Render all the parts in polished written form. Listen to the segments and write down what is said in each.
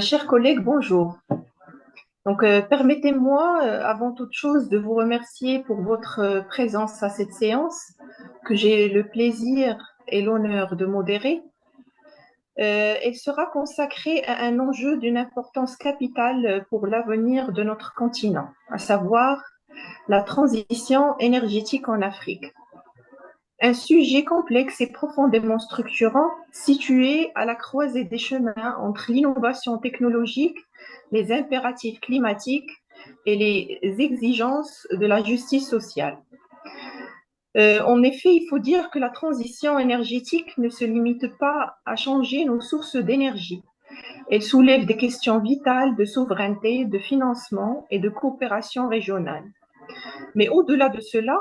Chers collègues, bonjour. Permettez-moi, avant toute chose, de vous remercier pour votre présence à cette séance que j'ai le plaisir et l'honneur de modérer. Elle sera consacrée à un enjeu d'une importance capitale pour l'avenir de notre continent, à savoir la transition énergétique en Afrique. Un sujet complexe et profondément structurant, situé à la croisée des chemins entre l'innovation technologique, les impératifs climatiques et les exigences de la justice sociale. En effet, il faut dire que la transition énergétique ne se limite pas à changer nos sources d'énergie. Elle soulève des questions vitales de souveraineté, de financement et de coopération régionale. Mais au-delà de cela,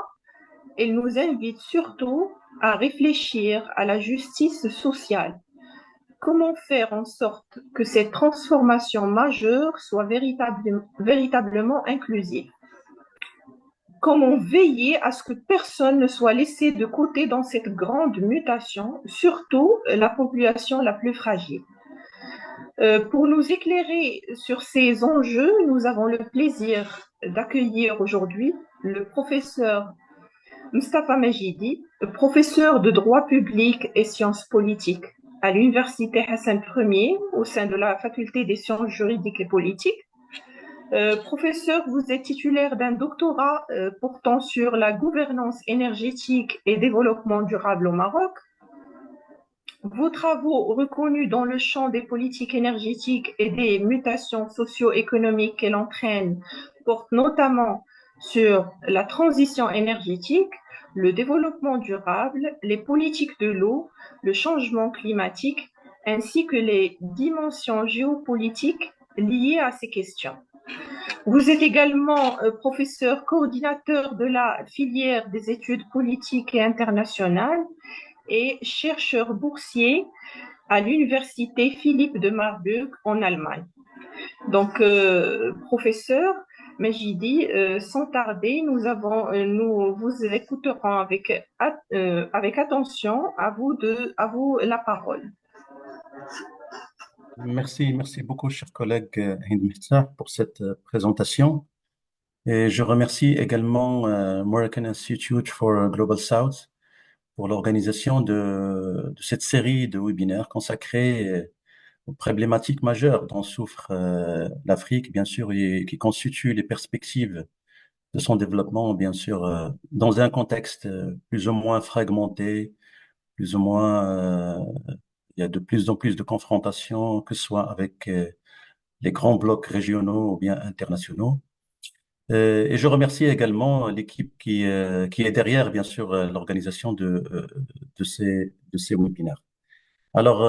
elle nous invite surtout à réfléchir à la justice sociale. Comment faire en sorte que cette transformation majeure soit véritablement inclusive? Comment veiller à ce que personne ne soit laissé de côté dans cette grande mutation, surtout la population la plus fragile? Pour nous éclairer sur ces enjeux, nous avons le plaisir d'accueillir aujourd'hui le professeur Mustapha Majidi, professeur de droit public et sciences politiques à l'université Hassan I au sein de la faculté des sciences juridiques et politiques. Professeur, vous êtes titulaire d'un doctorat portant sur la gouvernance énergétique et développement durable au Maroc. Vos travaux reconnus dans le champ des politiques énergétiques et des mutations socio-économiques qu'elle entraîne portent notamment sur la transition énergétique, le développement durable, les politiques de l'eau, le changement climatique, ainsi que les dimensions géopolitiques liées à ces questions. Vous êtes également professeur coordinateur de la filière des études politiques et internationales et chercheur boursier à l'université Philippe de Marburg en Allemagne. Professeur Majidi, sans tarder, nous vous écouterons avec attention. À vous la parole. Merci beaucoup, cher collègue Hind Mihta, pour cette présentation. Et je remercie également American Institute for Global South pour l'organisation de cette série de webinaires consacrés aux problématiques majeures dont souffre l'Afrique, bien sûr, et qui constituent les perspectives de son développement, bien sûr, dans un contexte plus ou moins fragmenté, plus ou moins, il y a de plus en plus de confrontations, que ce soit avec les grands blocs régionaux ou bien internationaux. Et je remercie également l'équipe qui est derrière, bien sûr, l'organisation de ces webinaires. Alors,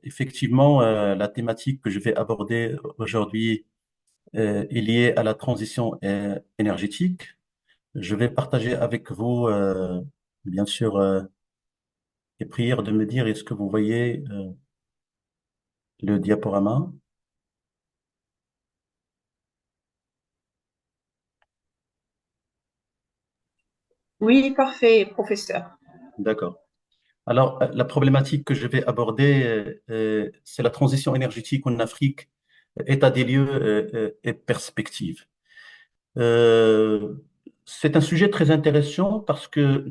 effectivement, la thématique que je vais aborder aujourd'hui est liée à la transition énergétique. Je vais partager avec vous, bien sûr, les prières de me dire est-ce que vous voyez le diaporama? Oui, parfait, professeur. D'accord. Alors, la problématique que je vais aborder, c'est la transition énergétique en Afrique, état des lieux et perspectives. Euh, c'est un sujet très intéressant parce que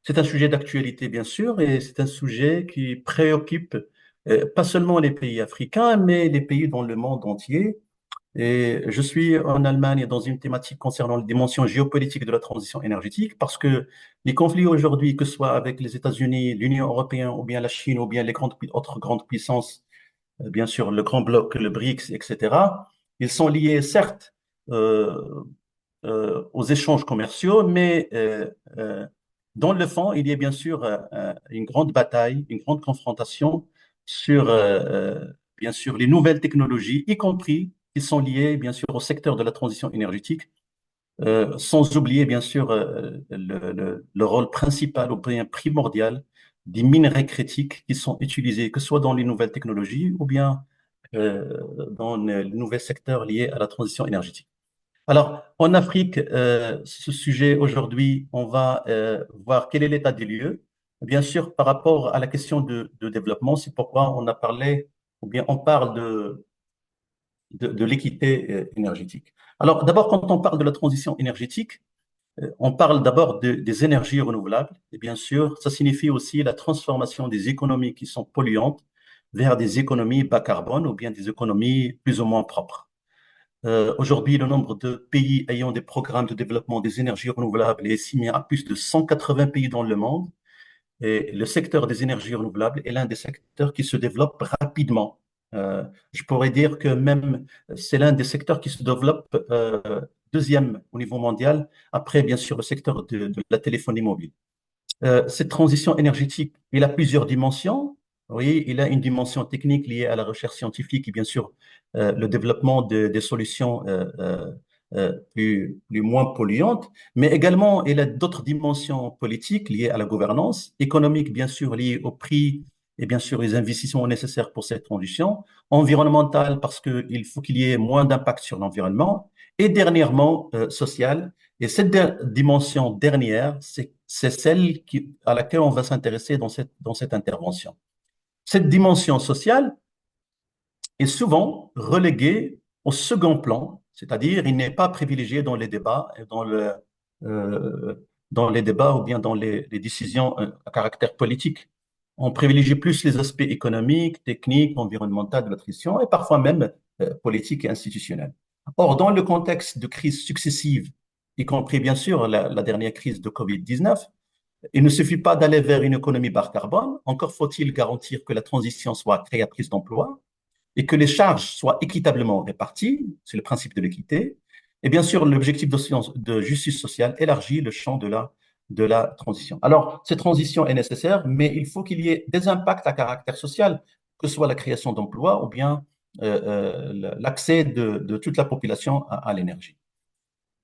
c'est un sujet d'actualité, bien sûr, et c'est un sujet qui préoccupe pas seulement les pays africains, mais les pays dans le monde entier. Et je suis en Allemagne dans une thématique concernant les dimensions géopolitiques de la transition énergétique parce que les conflits aujourd'hui, que ce soit avec les États-Unis, l'Union européenne ou bien la Chine ou bien les autres grandes puissances, bien sûr le grand bloc, le BRICS, etc., ils sont liés certes euh, aux échanges commerciaux, mais dans le fond, il y a bien sûr une grande bataille, une grande confrontation sur, bien sûr, les nouvelles technologies, y compris qui sont liées, bien sûr, au secteur de la transition énergétique, sans oublier, bien sûr, le rôle principal ou bien primordial des minerais critiques qui sont utilisés, que ce soit dans les nouvelles technologies ou bien dans les nouveaux secteurs liés à la transition énergétique. Alors, en Afrique, ce sujet aujourd'hui, on va voir quel est l'état des lieux. Bien sûr, par rapport à la question de développement, c'est pourquoi on a parlé ou bien on parle de l'équité énergétique. Alors, d'abord, quand on parle de la transition énergétique, on parle d'abord des énergies renouvelables. Et bien sûr, ça signifie aussi la transformation des économies qui sont polluantes vers des économies bas carbone ou bien des économies plus ou moins propres. Aujourd'hui, le nombre de pays ayant des programmes de développement des énergies renouvelables est estimé à plus de 180 pays dans le monde. Et le secteur des énergies renouvelables est l'un des secteurs qui se développe rapidement. Je pourrais dire que même c'est l'un des secteurs qui se développe deuxième au niveau mondial, après bien sûr le secteur de la téléphonie mobile. Cette transition énergétique, il a plusieurs dimensions. Oui, il a une dimension technique liée à la recherche scientifique et bien sûr le développement des solutions plus moins polluantes, mais également il a d'autres dimensions politiques liées à la gouvernance, économique bien sûr liées au prix et bien sûr les investissements nécessaires pour cette transition, environnementale parce qu'il faut qu'il y ait moins d'impact sur l'environnement, et dernièrement sociale. Et cette dimension dernière, c'est celle à laquelle on va s'intéresser dans cette intervention. Cette dimension sociale est souvent reléguée au second plan, c'est-à-dire il n'est pas privilégié dans les débats, dans les débats ou bien dans les décisions à caractère politique. On privilégie plus les aspects économiques, techniques, environnementaux de la transition et parfois même politiques et institutionnels. Or, dans le contexte de crises successives, y compris bien sûr la dernière crise de Covid-19, il ne suffit pas d'aller vers une économie bas carbone, encore faut-il garantir que la transition soit créatrice d'emplois et que les charges soient équitablement réparties, c'est le principe de l'équité. Et bien sûr, l'objectif de justice sociale élargit le champ de la transition. Alors, cette transition est nécessaire, mais il faut qu'il y ait des impacts à caractère social, que ce soit la création d'emplois ou bien l'accès de toute la population à l'énergie.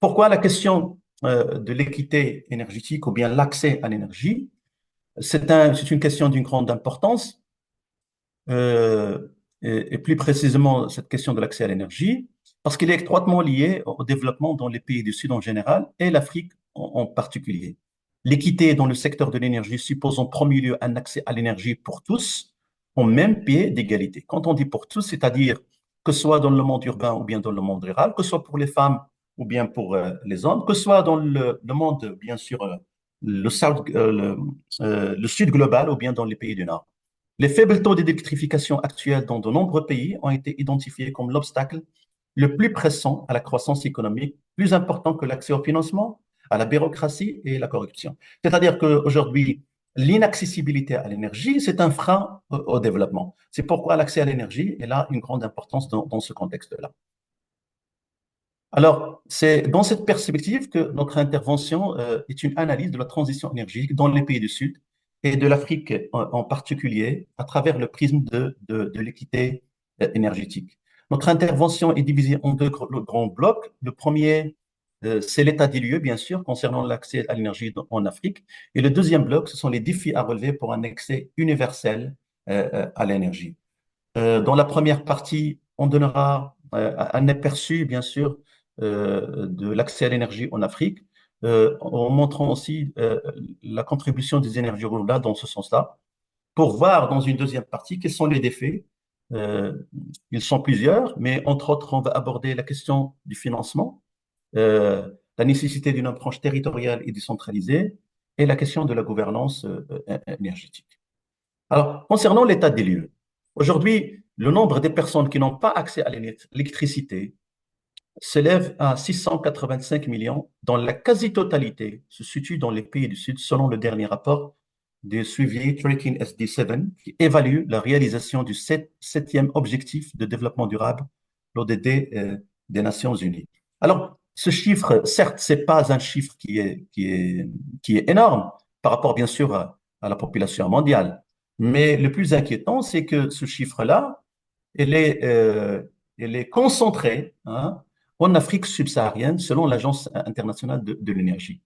Pourquoi la question de l'équité énergétique ou bien l'accès à l'énergie? C'est une question d'une grande importance euh, et plus précisément cette question de l'accès à l'énergie, parce qu'il est étroitement lié au développement dans les pays du Sud en général et l'Afrique en particulier. L'équité dans le secteur de l'énergie suppose en premier lieu un accès à l'énergie pour tous, au même pied d'égalité. Quand on dit pour tous, c'est-à-dire que ce soit dans le monde urbain ou bien dans le monde rural, que ce soit pour les femmes ou bien pour les hommes, que ce soit dans le monde, bien sûr, le sud global ou bien dans les pays du Nord. Les faibles taux d'électrification actuels dans de nombreux pays ont été identifiés comme l'obstacle le plus pressant à la croissance économique, plus important que l'accès au financement, à la bureaucratie et la corruption. C'est-à-dire qu'aujourd'hui, l'inaccessibilité à l'énergie, c'est un frein au développement. C'est pourquoi l'accès à l'énergie est là une grande importance dans ce contexte-là. Alors, c'est dans cette perspective que notre intervention est une analyse de la transition énergétique dans les pays du Sud et de l'Afrique en particulier à travers le prisme de l'équité énergétique. Notre intervention est divisée en deux grands blocs. Le premier, c'est l'état des lieux, bien sûr, concernant l'accès à l'énergie en Afrique. Et le deuxième bloc, ce sont les défis à relever pour un accès universel à l'énergie. Dans la première partie, on donnera un aperçu, bien sûr, de l'accès à l'énergie en Afrique, en montrant aussi la contribution des énergies renouvelables dans ce sens-là, pour voir dans une deuxième partie quels sont les défis. Euh, Ils sont plusieurs, mais entre autres, on va aborder la question du financement, la nécessité d'une approche territoriale et décentralisée, et la question de la gouvernance énergétique. Alors, concernant l'état des lieux, aujourd'hui, le nombre de personnes qui n'ont pas accès à l'électricité s'élève à 685 millions, dont la quasi-totalité se situe dans les pays du Sud, selon le dernier rapport de suivi Tracking SD7, qui évalue la réalisation du septième objectif de développement durable, l'ODD des Nations Unies. Alors, ce chiffre, certes, c'est pas un chiffre qui est énorme par rapport, bien sûr, à la population mondiale. Mais le plus inquiétant, c'est que ce chiffre-là, il est, euh, il est concentré hein, en Afrique subsaharienne, selon l'Agence internationale de l'énergie.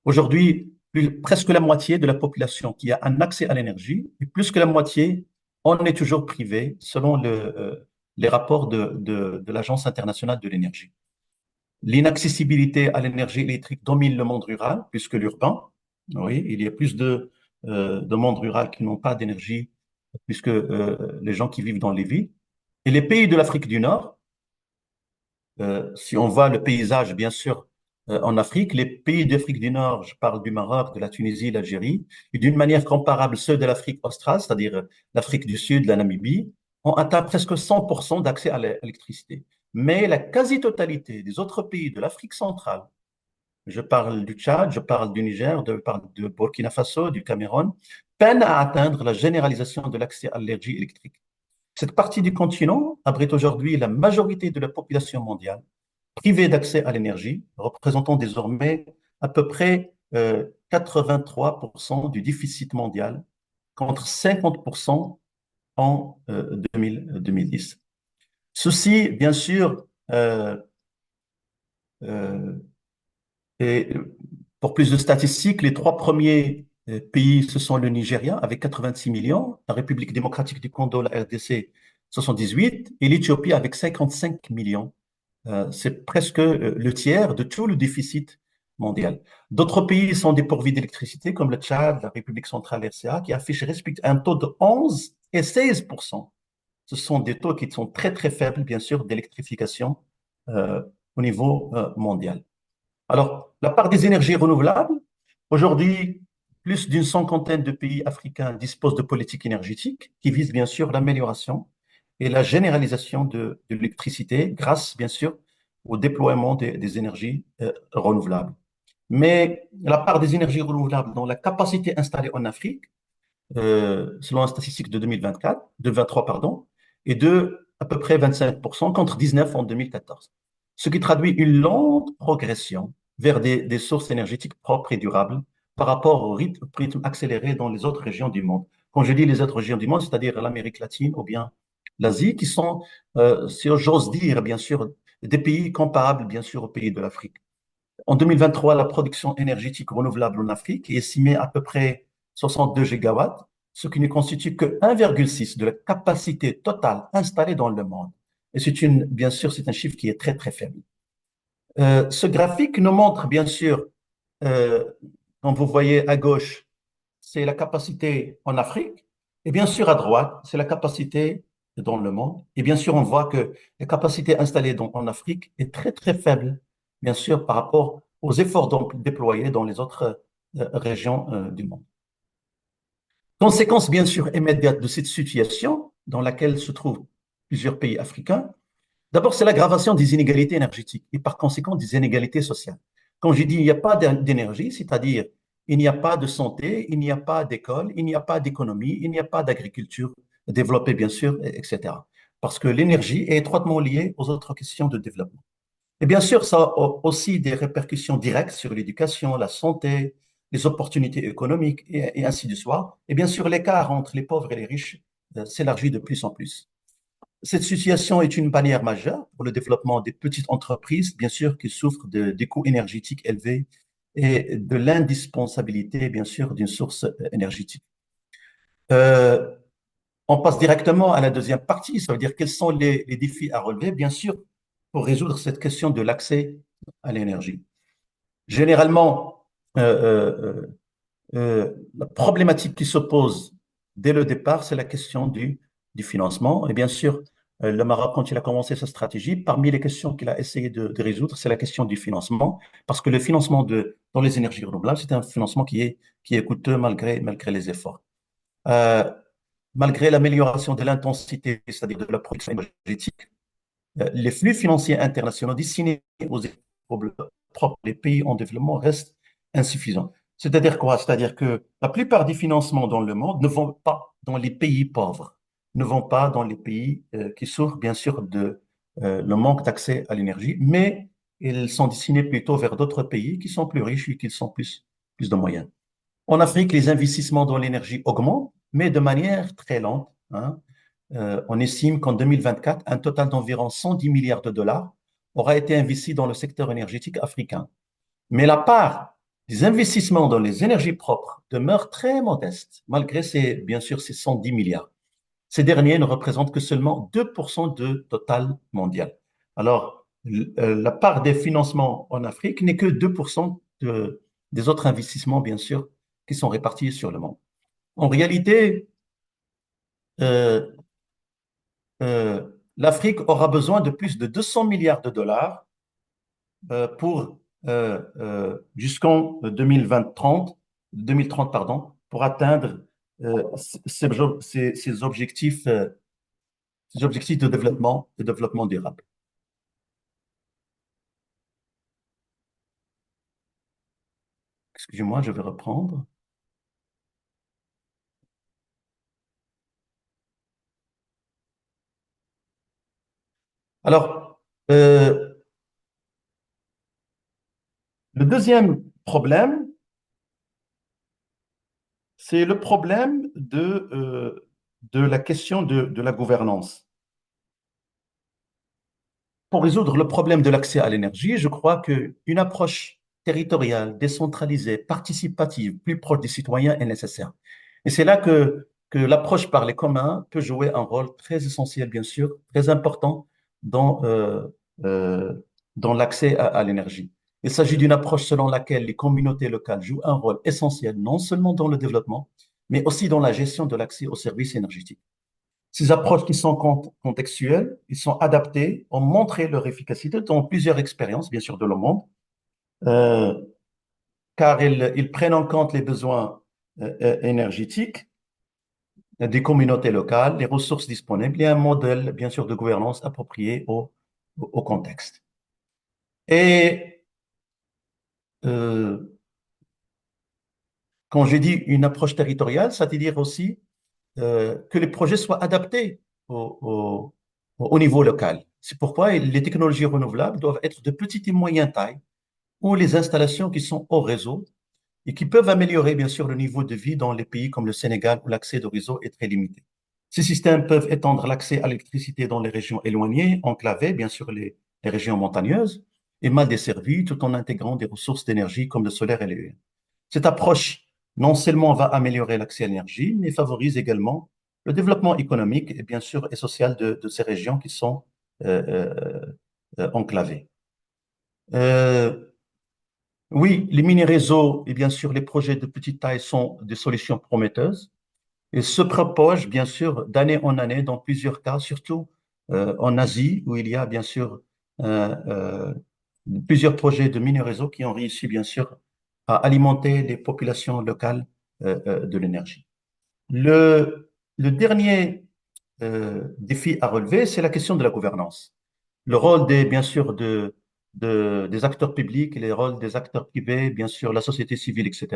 Aujourd'hui, presque la moitié de la population qui a un accès à l'énergie, et plus que la moitié, on est toujours privé, selon les rapports de l'Agence internationale de l'énergie. L'inaccessibilité à l'énergie électrique domine le monde rural plus que l'urbain. Oui, il y a plus de monde rural qui n'ont pas d'énergie puisque les gens qui vivent dans les villes. Et les pays de l'Afrique du Nord, si on voit le paysage, bien sûr, en Afrique, les pays d'Afrique du Nord, je parle du Maroc, de la Tunisie, l'Algérie, et d'une manière comparable, ceux de l'Afrique australe, c'est-à-dire l'Afrique du Sud, la Namibie, ont atteint presque 100% d'accès à l'électricité. Mais la quasi-totalité des autres pays de l'Afrique centrale, je parle du Tchad, je parle du Niger, je parle de Burkina Faso, du Cameroun, peinent à atteindre la généralisation de l'accès à l'énergie électrique. Cette partie du continent abrite aujourd'hui la majorité de la population mondiale privée d'accès à l'énergie, représentant désormais à peu près 83% du déficit mondial contre 50% en 2010. Ceci, bien sûr, euh, et pour plus de statistiques, les trois premiers pays, ce sont le Nigeria avec 86 millions, la République démocratique du Congo, la RDC, 78, et l'Éthiopie avec 55 millions. C'est presque le tiers de tout le déficit mondial. D'autres pays sont dépourvus d'électricité, comme le Tchad, la République centrale RCA, qui affichent respectivement un taux de 11 et 16%. Ce sont des taux qui sont très, très faibles, bien sûr, d'électrification euh, au niveau mondial. Alors, la part des énergies renouvelables, aujourd'hui, plus d'une cinquantaine de pays africains disposent de politiques énergétiques qui visent bien sûr l'amélioration et la généralisation de l'électricité grâce bien sûr au déploiement des énergies renouvelables. Mais la part des énergies renouvelables dans la capacité installée en Afrique, selon la statistique de 2024, de 23, pardon, est de à peu près 25% contre 19 en 2014. Ce qui traduit une lente progression vers des sources énergétiques propres et durables par rapport rythme accéléré dans les autres régions du monde. Quand je dis les autres régions du monde, c'est-à-dire l'Amérique latine ou bien l'Asie, qui sont, si j'ose dire, bien sûr, des pays comparables, bien sûr, aux pays de l'Afrique. En 2023, la production énergétique renouvelable en Afrique est estimée à peu près 62 gigawatts, ce qui ne constitue que 1,6 de la capacité totale installée dans le monde. Et bien sûr, c'est un chiffre qui est très, très faible. Ce graphique nous montre, bien sûr, euh, comme vous voyez à gauche, c'est la capacité en Afrique. Et bien sûr, à droite, c'est la capacité dans le monde. Et bien sûr, on voit que la capacité installée en Afrique est très, très faible, bien sûr, par rapport aux efforts déployés dans les autres régions du monde. Conséquence, bien sûr, immédiate de cette situation dans laquelle se trouvent plusieurs pays africains, d'abord, c'est l'aggravation des inégalités énergétiques et par conséquent des inégalités sociales. Quand je dis il n'y a pas d'énergie, c'est-à-dire il n'y a pas de santé, il n'y a pas d'école, il n'y a pas d'économie, il n'y a pas d'agriculture développée, bien sûr, etc. Parce que l'énergie est étroitement liée aux autres questions de développement. Et bien sûr, ça a aussi des répercussions directes sur l'éducation, la santé, les opportunités économiques et ainsi de suite. Et bien sûr, l'écart entre les pauvres et les riches s'élargit de plus en plus. Cette situation est une barrière majeure pour le développement des petites entreprises, bien sûr, qui souffrent des coûts énergétiques élevés et de l'indispensabilité, bien sûr, d'une source énergétique. Euh, on passe directement à la deuxième partie, ça veut dire quels sont les défis à relever, bien sûr, pour résoudre cette question de l'accès à l'énergie. Généralement, la problématique qui se pose dès le départ, c'est la question du financement. Et bien sûr, le Maroc, quand il a commencé sa stratégie, parmi les questions qu'il a essayé de résoudre, c'est la question du financement, parce que le financement dans les énergies renouvelables, c'est un financement qui est coûteux malgré les efforts. Euh, Malgré l'amélioration de l'intensité, c'est-à-dire de la production énergétique, les flux financiers internationaux destinés aux propres des pays en développement restent insuffisants. C'est-à-dire quoi? C'est-à-dire que la plupart des financements dans le monde ne vont pas dans les pays pauvres, ne vont pas dans les pays qui souffrent bien sûr de le manque d'accès à l'énergie, mais ils sont destinés plutôt vers d'autres pays qui sont plus riches et qui ont plus de moyens. En Afrique, les investissements dans l'énergie augmentent, mais de manière très lente, hein. On estime qu'en 2024, un total d'environ 110 milliards de dollars aura été investi dans le secteur énergétique africain. Mais la part des investissements dans les énergies propres demeure très modeste, malgré bien sûr, ces 110 milliards. Ces derniers ne représentent que seulement 2% de total mondial. Alors, la part des financements en Afrique n'est que 2% des autres investissements, bien sûr, qui sont répartis sur le monde. En réalité, euh, l'Afrique aura besoin de plus de 200 milliards de dollars pour jusqu'en 2030, pardon, pour atteindre ces objectifs de développement durable. Excusez-moi, je vais reprendre. Alors, le deuxième problème, c'est le problème de la question de la gouvernance. Pour résoudre le problème de l'accès à l'énergie, je crois qu'une approche territoriale, décentralisée, participative, plus proche des citoyens est nécessaire. Et c'est là que l'approche par les communs peut jouer un rôle très essentiel, bien sûr, très important dans, euh, euh, dans l'accès à l'énergie. Il s'agit d'une approche selon laquelle les communautés locales jouent un rôle essentiel, non seulement dans le développement, mais aussi dans la gestion de l'accès aux services énergétiques. Ces approches qui sont contextuelles, ils sont adaptées, ont montré leur efficacité dans plusieurs expériences, bien sûr, de le monde, euh, car ils prennent en compte les besoins énergétiques des communautés locales, les ressources disponibles et un modèle, bien sûr, de gouvernance approprié au contexte. Et euh, quand je dis une approche territoriale, ça veut dire aussi que les projets soient adaptés au niveau local. C'est pourquoi les technologies renouvelables doivent être de petite et moyenne taille ou les installations qui sont au réseau et qui peuvent améliorer bien sûr le niveau de vie dans les pays comme le Sénégal où l'accès au réseau est très limité. Ces systèmes peuvent étendre l'accès à l'électricité dans les régions éloignées, enclavées, bien sûr les régions montagneuses, et mal desservies, tout en intégrant des ressources d'énergie comme le solaire et l'éolien. Cette approche non seulement va améliorer l'accès à l'énergie, mais favorise également le développement économique et bien sûr et social de ces régions qui sont euh, enclavées. Euh, oui, les mini-réseaux et bien sûr les projets de petite taille sont des solutions prometteuses et se propagent bien sûr d'année en année dans plusieurs cas, surtout en Asie où il y a bien sûr euh, euh, plusieurs projets de mini-réseaux qui ont réussi bien sûr à alimenter les populations locales de l'énergie. Le dernier défi à relever, c'est la question de la gouvernance. Le rôle bien sûr, des acteurs publics et les rôles des acteurs privés, bien sûr, la société civile, etc.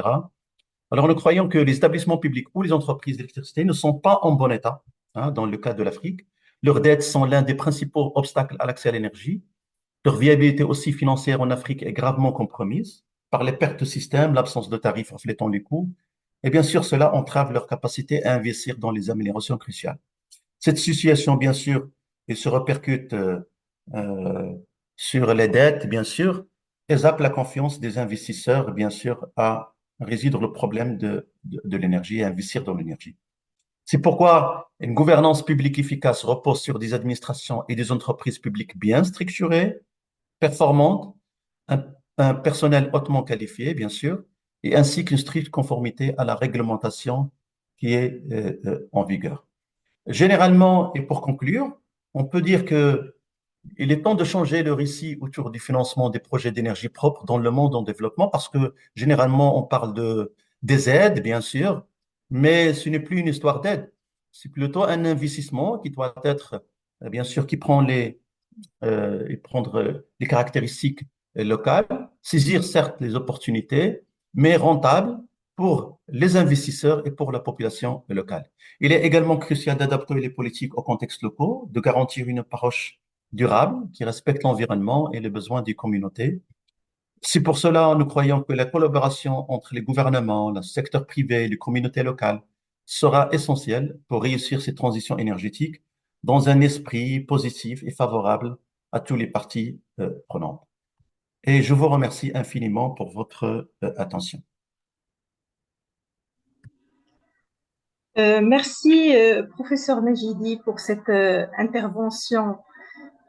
Alors, nous croyons que les établissements publics ou les entreprises d'électricité ne sont pas en bon état, hein, dans le cas de l'Afrique. Leurs dettes sont l'un des principaux obstacles à l'accès à l'énergie. Leur viabilité aussi financière en Afrique est gravement compromise par les pertes de système, l'absence de tarifs reflétant les coûts. Et bien sûr, cela entrave leur capacité à investir dans les améliorations cruciales. Cette situation, bien sûr, elle se répercute euh, sur les dettes, bien sûr, et zappe la confiance des investisseurs, bien sûr, à résoudre le problème de l'énergie et investir dans l'énergie. C'est pourquoi une gouvernance publique efficace repose sur des administrations et des entreprises publiques bien structurées, performantes, un, un personnel hautement qualifié, bien sûr, et ainsi qu'une stricte conformité à la réglementation qui est en vigueur. Généralement, et pour conclure, on peut dire que il est temps de changer le récit autour du financement des projets d'énergie propre dans le monde en développement parce que généralement, on parle des aides, bien sûr, mais ce n'est plus une histoire d'aide. C'est plutôt un investissement qui doit être, bien sûr, qui prend et prendre les caractéristiques locales, saisir certes les opportunités, mais rentable pour les investisseurs et pour la population locale. Il est également crucial d'adapter les politiques aux contextes locaux, de garantir une approche durable qui respecte l'environnement et les besoins des communautés. C'est pour cela, nous croyons que la collaboration entre les gouvernements, le secteur privé et les communautés locales sera essentielle pour réussir ces transitions énergétiques dans un esprit positif et favorable à tous les parties prenantes. Et je vous remercie infiniment pour votre attention. Merci, professeur Majidi, pour cette intervention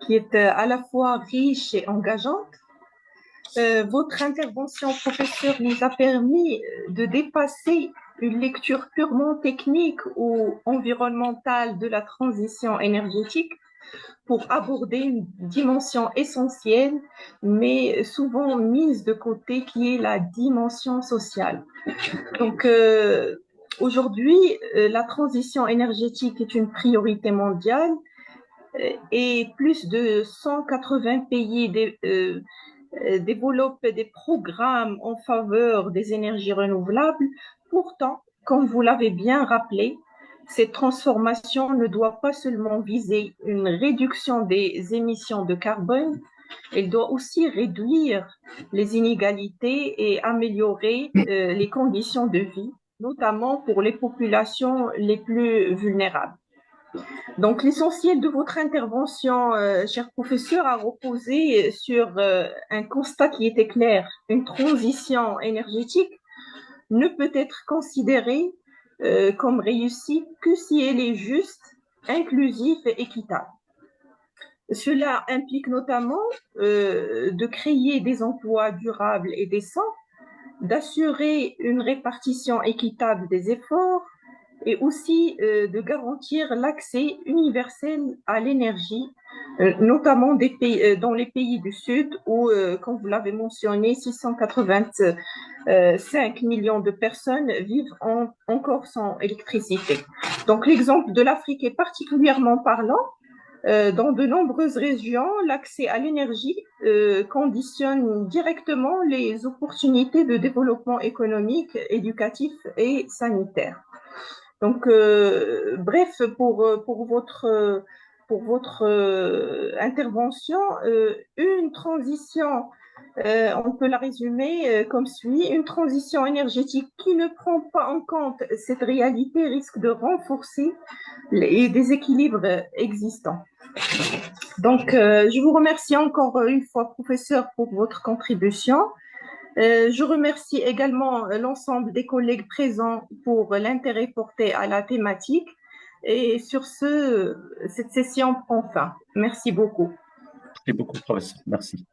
qui est à la fois riche et engageante. Votre intervention, professeur, nous a permis de dépasser une lecture purement technique ou environnementale de la transition énergétique pour aborder une dimension essentielle, mais souvent mise de côté, qui est la dimension sociale. Donc, aujourd'hui, la transition énergétique est une priorité mondiale et plus de 180 pays développent des programmes en faveur des énergies renouvelables. Pourtant, comme vous l'avez bien rappelé, cette transformation ne doit pas seulement viser une réduction des émissions de carbone, elle doit aussi réduire les inégalités et améliorer les conditions de vie, notamment pour les populations les plus vulnérables. Donc, l'essentiel de votre intervention, cher professeur, a reposé sur un constat qui était clair. Une transition énergétique ne peut être considérée comme réussie que si elle est juste, inclusive et équitable. Cela implique notamment de créer des emplois durables et décents, d'assurer une répartition équitable des efforts et aussi de garantir l'accès universel à l'énergie, notamment dans les pays du Sud où, comme vous l'avez mentionné, 685 millions de personnes vivent encore sans électricité. Donc l'exemple de l'Afrique est particulièrement parlant. Dans de nombreuses régions, l'accès à l'énergie conditionne directement les opportunités de développement économique, éducatif et sanitaire. Donc, bref, pour votre intervention, une transition, on peut la résumer comme suit. Une transition énergétique qui ne prend pas en compte cette réalité risque de renforcer les déséquilibres existants. Donc, je vous remercie encore une fois, professeur, pour votre contribution. Je remercie également l'ensemble des collègues présents pour l'intérêt porté à la thématique. Et sur ce, cette session prend fin. Merci beaucoup. Merci beaucoup, professeur. Merci.